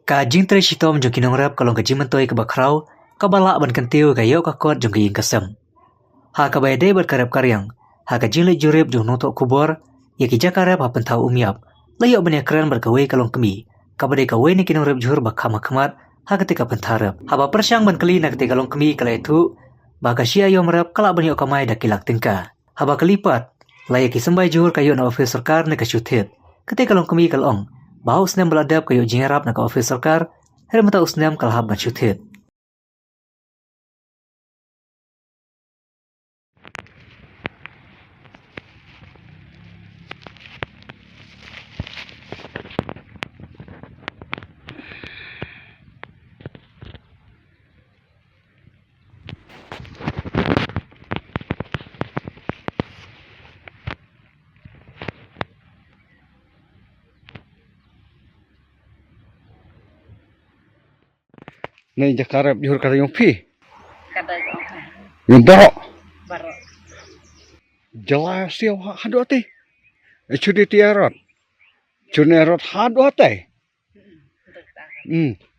Kajing tre shitom jong kinong rap kalong kajing mentoi ke bakrau, kabala ban kentiu kayo kakot jong kaying kasem. Ha kabayade ber karep karyang, ha kajing le jurip jong notok kubor, ya ki jakarep ha pentau umyap, layo ban keren berkawai kalong kemi, kabade kawai ni kinong rap jur bakama kemat, ha ketika pentarep. Ha ba persyang ban kali na ketika kalong kemi kala itu, baka sia yom rap kala ban kamai dakilak tingka. Ha ba kelipat, layak ki sembai jur kayo na ofis sarkar ne kasyutit, ketika kalong kemi kalong, Bahaw snem beladab kayo jingarap na ka ofis sarkar, hermata usnem kalahab masyutit. Nih jakarep juhur kata yung pi. Kada Yung baro. baro. Jelas siya hadu ati. Cudi tiarot. Cunerot hadu ati.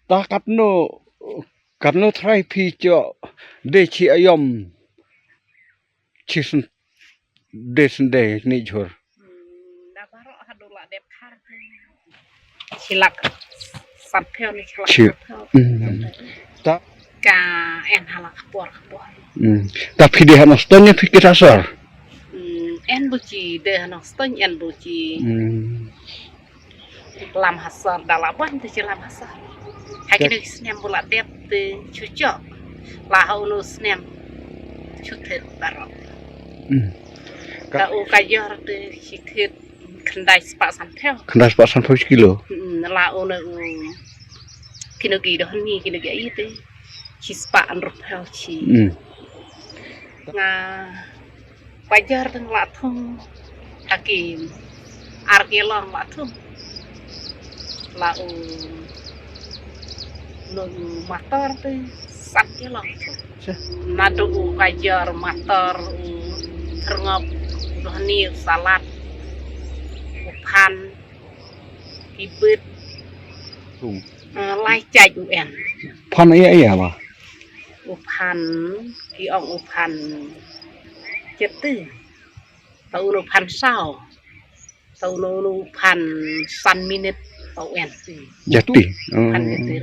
Takat no karno try pi jo de chi ayom. Chisen de ni juhur. Da baro hadu la dep kar. Silak sampel ni silak. Ci. Ta Ka en halak kapor. tapi dia nastanya pikir asar. En buci de no ston en buci. Lam hasar dalaban tu lam hasar. Hakini snem bulat dep te cucok. Lahu no snem cutet baro. Ka u kayor te citit kendai sepak sampel. Kena sepasan 1 kilo. Lau na kinagi dah ni kinagi itu cispa an rupel ci nga wajar teng latung hakim argelong latung lau nun motor tu satgelong nadu wajar motor terngop dah ni salat upan ibet lai chạy UN Pan iya ba? upan ki ong upan chết tư tàu nó pan sao tàu nó pan san minute tàu UN Jati. pan chết tư